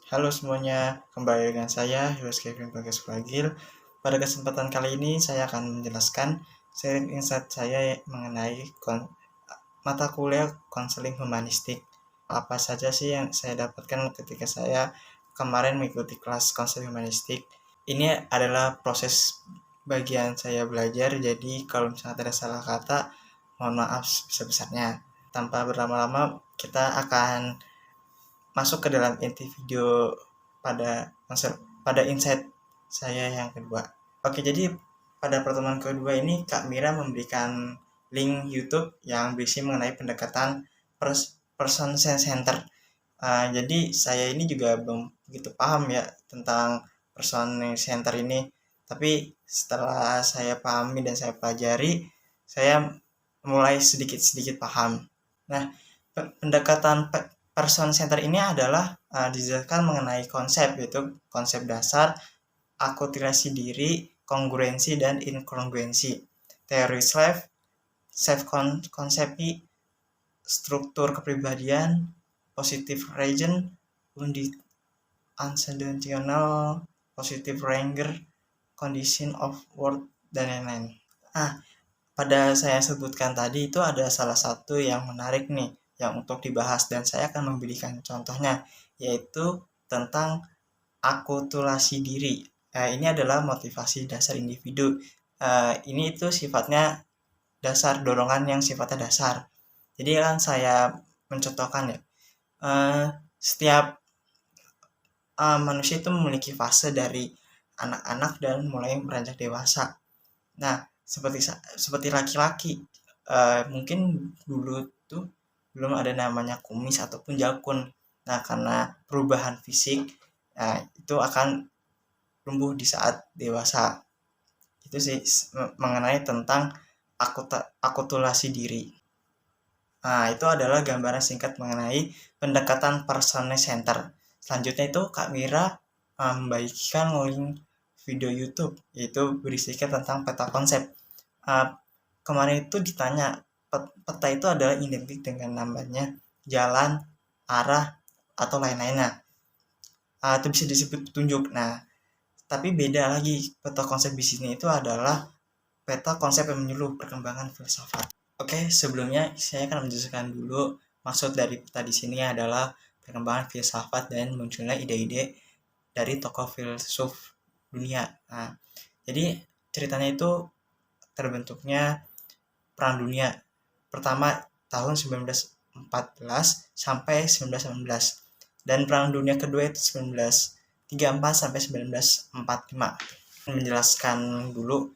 Halo semuanya, kembali dengan saya, Yus Kevin Bagas Bagil. Pada kesempatan kali ini, saya akan menjelaskan sharing insight saya mengenai mata kuliah konseling humanistik. Apa saja sih yang saya dapatkan ketika saya kemarin mengikuti kelas konseling humanistik. Ini adalah proses bagian saya belajar, jadi kalau misalnya ada salah kata, mohon maaf sebesar-besarnya. Tanpa berlama-lama, kita akan masuk ke dalam inti video pada insight saya yang kedua. Oke, jadi pada pertemuan kedua ini Kak Mira memberikan link YouTube yang berisi mengenai pendekatan person center. Jadi saya ini juga belum begitu paham ya tentang person center ini. Tapi setelah saya pahami dan saya pelajari, saya mulai sedikit-sedikit paham. Nah, pendekatan person center ini adalah dijelaskan mengenai konsep, yaitu konsep dasar, akulturasi diri, kongruensi, dan inkongruensi, teori self konsepsi, struktur kepribadian, positive region, unconditional, positive ranger, condition of world, dan lain-lain. Pada saya sebutkan tadi itu ada salah satu yang menarik nih yang untuk dibahas dan saya akan memberikan contohnya, yaitu tentang akulturasi diri. Ini adalah motivasi dasar individu. Ini itu sifatnya dasar, dorongan yang sifatnya dasar. Jadi kan saya mencontohkan ya, setiap manusia itu memiliki fase dari anak-anak dan mulai beranjak dewasa. Nah, seperti laki-laki, mungkin dulu tuh belum ada namanya kumis ataupun jakun. Nah, karena perubahan fisik, itu akan tumbuh di saat dewasa. Itu sih mengenai tentang akulturasi diri. Nah, itu adalah gambaran singkat mengenai pendekatan person center. Selanjutnya itu Kak Mira membagikan link video YouTube, yaitu berisikan tentang peta konsep. Kemarin itu ditanya, peta itu adalah identik dengan namanya jalan, arah, atau lain-lainnya. Itu bisa disebut petunjuk. Nah, tapi beda lagi, peta konsep di sini itu adalah peta konsep yang menyeluruh perkembangan filsafat. Oke, sebelumnya saya akan menjelaskan dulu maksud dari peta di sini adalah perkembangan filsafat dan munculnya ide-ide dari tokoh filsuf dunia. Nah, jadi ceritanya itu terbentuknya Perang Dunia Pertama tahun 1914 sampai 1918 dan Perang Dunia Kedua itu 1934 sampai 1945. Menjelaskan dulu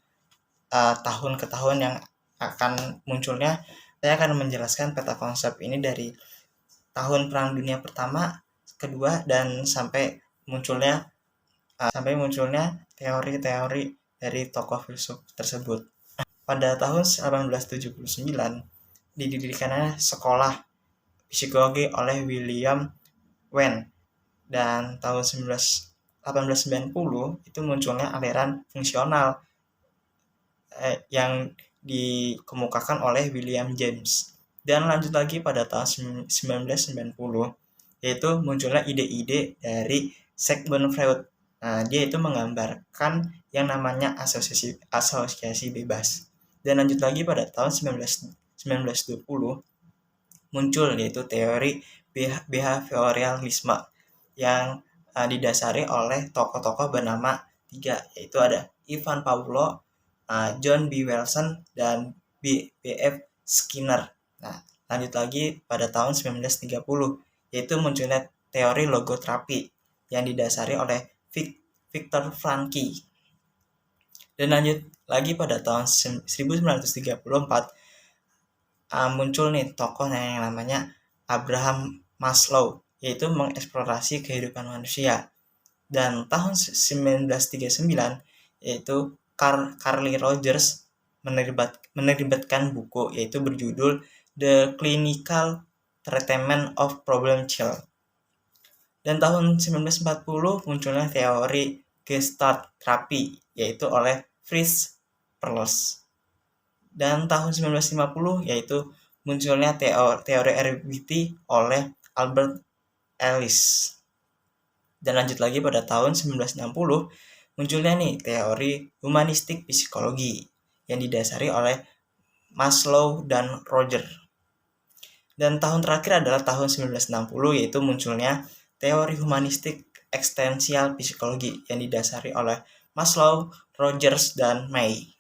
tahun ke tahun yang akan munculnya, saya akan menjelaskan peta konsep ini dari tahun Perang Dunia Pertama, Kedua, dan sampai munculnya teori-teori dari tokoh filsuf tersebut. Pada tahun 1879 didirikannya sekolah psikologi oleh William Wren, dan tahun 1890 itu munculnya aliran fungsional yang dikemukakan oleh William James. Dan lanjut lagi pada tahun 1990 yaitu munculnya ide-ide dari Sigmund Freud. Nah, dia itu menggambarkan yang namanya asosiasi bebas. Dan lanjut lagi pada tahun 1920 muncul yaitu teori behavioralisme yang didasari oleh tokoh-tokoh bernama 3, yaitu ada Ivan Pavlov, John B. Wilson, dan B.F. Skinner. Nah, lanjut lagi pada tahun 1930 yaitu munculnya teori logoterapi yang didasari oleh Viktor Frankl. Dan lanjut lagi pada tahun 1934 muncul nih tokoh yang namanya Abraham Maslow, yaitu mengeksplorasi kehidupan manusia. Dan tahun 1939 yaitu Carly Rogers menerbitkan buku yaitu berjudul The Clinical Treatment of Problem Child. Dan tahun 1940 munculnya teori Gestalt terapi yaitu oleh Fritz Perls. Dan tahun 1950 yaitu munculnya teori RBT oleh Albert Ellis. Dan lanjut lagi pada tahun 1960 munculnya nih teori humanistik psikologi yang didasari oleh Maslow dan Roger. Dan tahun terakhir adalah tahun 1960 yaitu munculnya teori humanistik eksistensial psikologi yang didasari oleh Maslow, Rogers, dan May.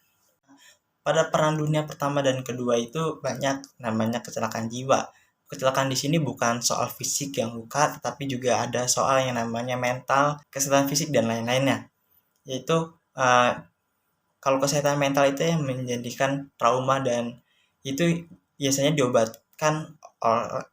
Pada Perang Dunia Pertama dan Kedua itu banyak namanya kecelakaan jiwa. Kecelakaan di sini bukan soal fisik yang luka, tetapi juga ada soal yang namanya mental, kesehatan fisik dan lain-lainnya. Yaitu kalau kesehatan mental itu yang menjadikan trauma dan itu biasanya diobatkan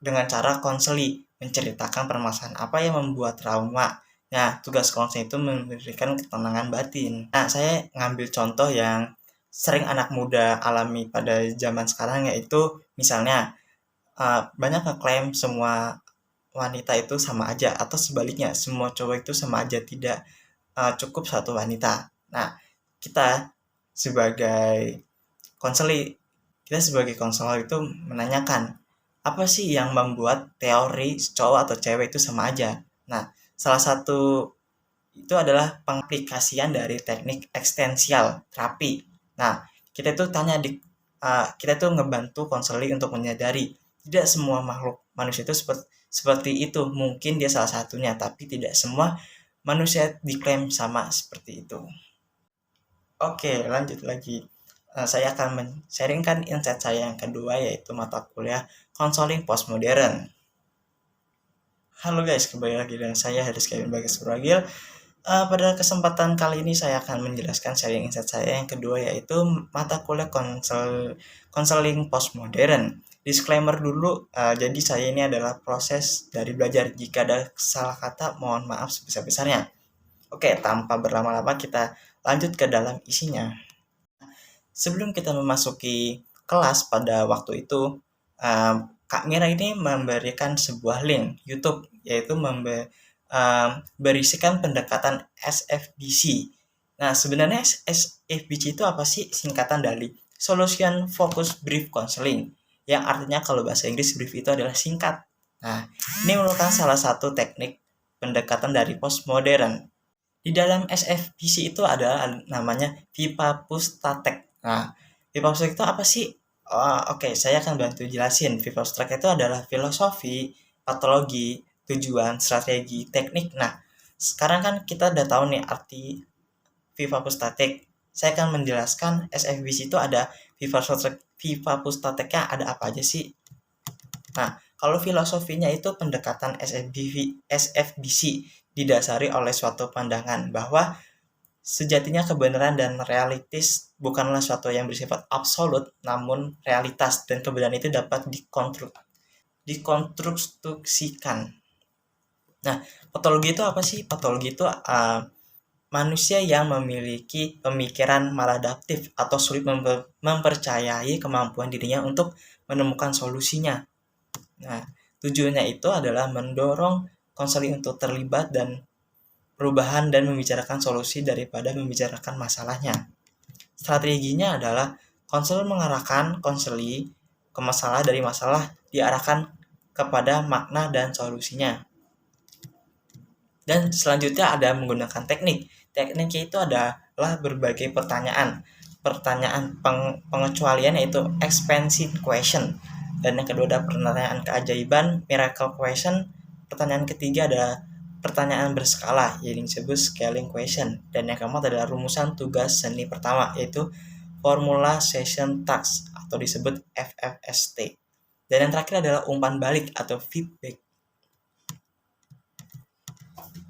dengan cara konseli, menceritakan permasalahan apa yang membuat trauma. Nah, tugas konseling itu memberikan ketenangan batin. Nah, saya ngambil contoh yang sering anak muda alami pada zaman sekarang, yaitu misalnya banyak ngeklaim semua wanita itu sama aja, atau sebaliknya semua cowok itu sama aja, tidak cukup satu wanita. Nah, kita sebagai konseli kita sebagai konselor itu menanyakan apa sih yang membuat teori cowok atau cewek itu sama aja. Nah, salah satu itu adalah pengaplikasian dari teknik eksistensial terapi. Nah, kita itu kita tuh ngebantu konseling untuk menyadari tidak semua makhluk manusia itu seperti itu. Mungkin dia salah satunya, tapi tidak semua manusia diklaim sama seperti itu. Oke, lanjut lagi. Saya akan men-sharingkan insight saya yang kedua, yaitu mata kuliah konseling postmodern. Halo guys, kembali lagi dengan saya Haris Kevin Bagas Suragil. Pada kesempatan kali ini saya akan menjelaskan sharing insight saya yang kedua, yaitu mata kuliah konseling postmodern. Disclaimer dulu, jadi saya ini adalah proses dari belajar. Jika ada salah kata, mohon maaf sebesar-besarnya. Oke, tanpa berlama-lama kita lanjut ke dalam isinya. Sebelum kita memasuki kelas pada waktu itu, Kak Mira ini memberikan sebuah link YouTube, yaitu berisikan pendekatan SFBC. Nah, sebenarnya SFBC itu apa sih? Singkatan dari Solution Focused Brief Counseling, yang artinya kalau bahasa Inggris brief itu adalah singkat. Nah, ini merupakan salah satu teknik pendekatan dari postmodern. Di dalam SFBC itu ada namanya Vipapustatek. Nah, Vipapustatek itu apa sih? Oke, saya akan bantu jelasin. Vipapustatek itu adalah filosofi, patologi, tujuan, strategi, teknik. Nah, sekarang kan kita udah tahu nih arti Vipapustatek. Saya akan menjelaskan SFBC itu ada Vipapustateknya ada apa aja sih? Nah, kalau filosofinya itu pendekatan SFBC didasari oleh suatu pandangan bahwa sejatinya kebenaran dan realitis bukanlah suatu yang bersifat absolut, namun realitas dan kebenaran itu dapat dikonstruksikan. Nah, patologi itu apa sih? Patologi itu manusia yang memiliki pemikiran maladaptif atau sulit mempercayai kemampuan dirinya untuk menemukan solusinya. Nah, tujuannya itu adalah mendorong konseling untuk terlibat dan perubahan dan membicarakan solusi daripada membicarakan masalahnya. Strateginya adalah konselor mengarahkan konseli ke masalah, dari masalah diarahkan kepada makna dan solusinya. Dan selanjutnya ada menggunakan teknik. Tekniknya itu adalah berbagai pertanyaan pengecualian, yaitu expansion question. Dan yang kedua ada pertanyaan keajaiban, miracle question. Pertanyaan ketiga ada pertanyaan berskala, yang disebut scaling question. Dan yang keempat adalah rumusan tugas seni pertama, yaitu formula session task atau disebut FFST. Dan yang terakhir adalah umpan balik atau feedback.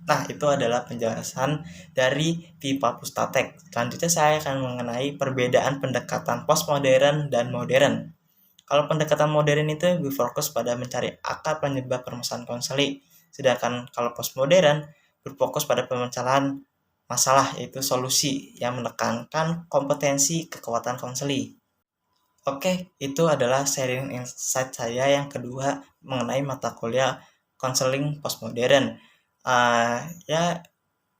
Nah, itu adalah penjelasan dari Vipapustatek. Selanjutnya saya akan mengenai perbedaan pendekatan postmodern dan modern. Kalau pendekatan modern itu berfokus pada mencari akar penyebab permasalahan konseli. Sedangkan kalau postmodern berfokus pada pemecahan masalah, yaitu solusi yang menekankan kompetensi kekuatan konseli. Oke, itu adalah sharing insight saya yang kedua mengenai mata kuliah konseling postmodern. Ya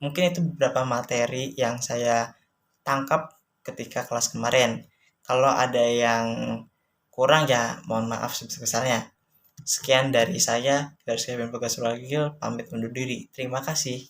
mungkin itu beberapa materi yang saya tangkap ketika kelas kemarin. Kalau ada yang kurang ya mohon maaf sebesar-besarnya. Sekian dari saya, dari Kevin Bagas Ragil, pamit undur diri. Terima kasih.